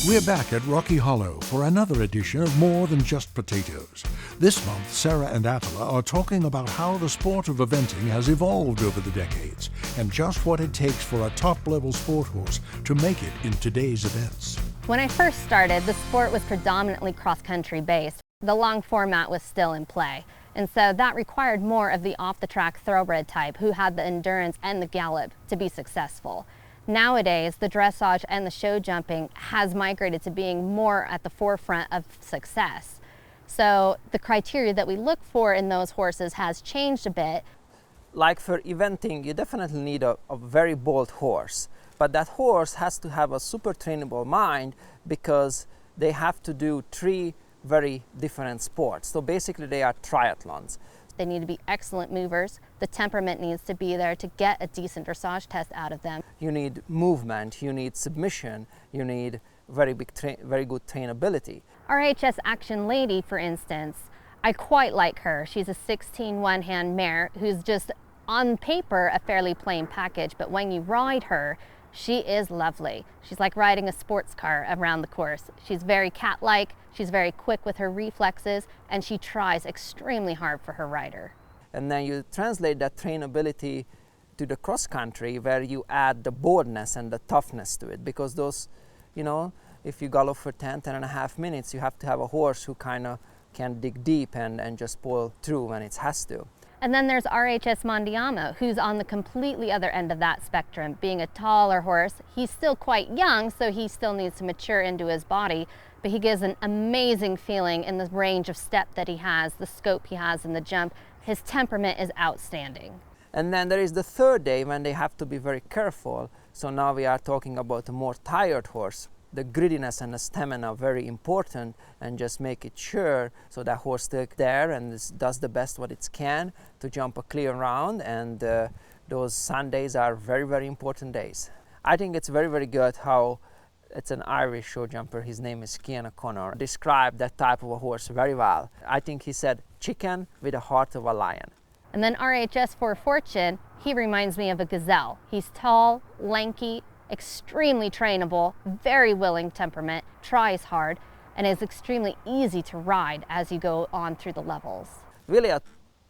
We're back at Rocky Hollow for another edition of More Than Just Potatoes. This month, Sara and Attila are talking about how the sport of eventing has evolved over the decades and just what it takes for a top-level sport horse to make it in today's events. When I first started, the sport was predominantly cross-country based. The long format was still in play, and so that required more of the off-the-track thoroughbred type who had the endurance and the gallop to be successful. Nowadays, the dressage and the show jumping has migrated to being more at the forefront of success. So the criteria that we look for in those horses has changed a bit. Like for eventing, you definitely need a very bold horse. But that horse has to have a super trainable mind because they have to do three very different sports. So basically they are triathlons. They need to be excellent movers. The temperament needs to be there to get a decent dressage test out of them. You need movement, you need submission, you need very good trainability. RHS Action Lady, for instance, I quite like her. She's a 16 one-hand mare who's just on paper a fairly plain package, but when you ride her, she is lovely. She's like riding a sports car around the course. She's very cat-like, she's very quick with her reflexes, and she tries extremely hard for her rider. And then you translate that trainability to the cross-country where you add the boldness and the toughness to it, because those, you know, if you gallop for 10 and a half minutes, you have to have a horse who kind of can dig deep and just pull through when it has to. And then there's RHS Mandiamo, who's on the completely other end of that spectrum. Being a taller horse, he's still quite young, so he still needs to mature into his body, but he gives an amazing feeling in the range of step that he has, the scope he has in the jump. His temperament is outstanding. And then there is the third day when they have to be very careful. So now we are talking about a more tired horse. The grittiness and the stamina are very important, and just make it sure so that horse stays there and does the best what it can to jump a clear round, and those Sundays are very, very important days. I think it's very, very good how it's an Irish show jumper, his name is Cian O'Connor, described that type of a horse very well. I think he said chicken with the heart of a lion. And then RHS for Fortune, he reminds me of a gazelle. He's tall, lanky, extremely trainable, very willing temperament, tries hard, and is extremely easy to ride as you go on through the levels. Really a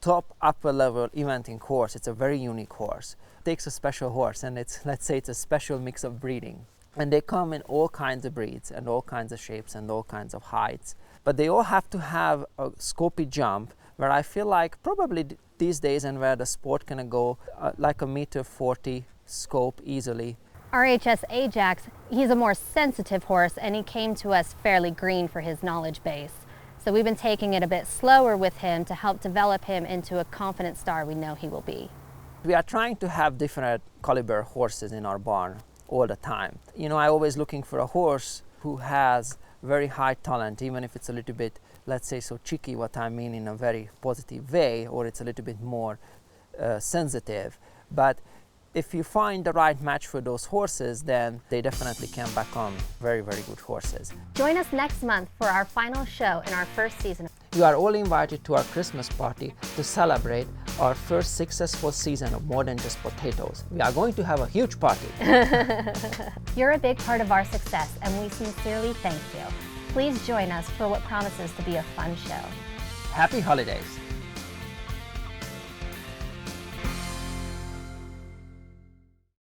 top upper level eventing horse. It's a very unique horse. It takes a special horse, and let's say it's a special mix of breeding. And they come in all kinds of breeds and all kinds of shapes and all kinds of heights. But they all have to have a scopy jump where I feel like probably these days, and where the sport can go like 1.40 m scope easily. RHS Ajax, he's a more sensitive horse, and he came to us fairly green for his knowledge base. So we've been taking it a bit slower with him to help develop him into a confident star we know he will be. We are trying to have different caliber horses in our barn all the time. You know, I'm always looking for a horse who has very high talent, even if it's a little bit, let's say, so cheeky, what I mean in a very positive way, or it's a little bit more sensitive. But if you find the right match for those horses, then they definitely can become very, very good horses. Join us next month for our final show in our first season. You are all invited to our Christmas party to celebrate our first successful season of More Than Just Potatoes. We are going to have a huge party. You're a big part of our success, and we sincerely thank you. Please join us for what promises to be a fun show. Happy holidays.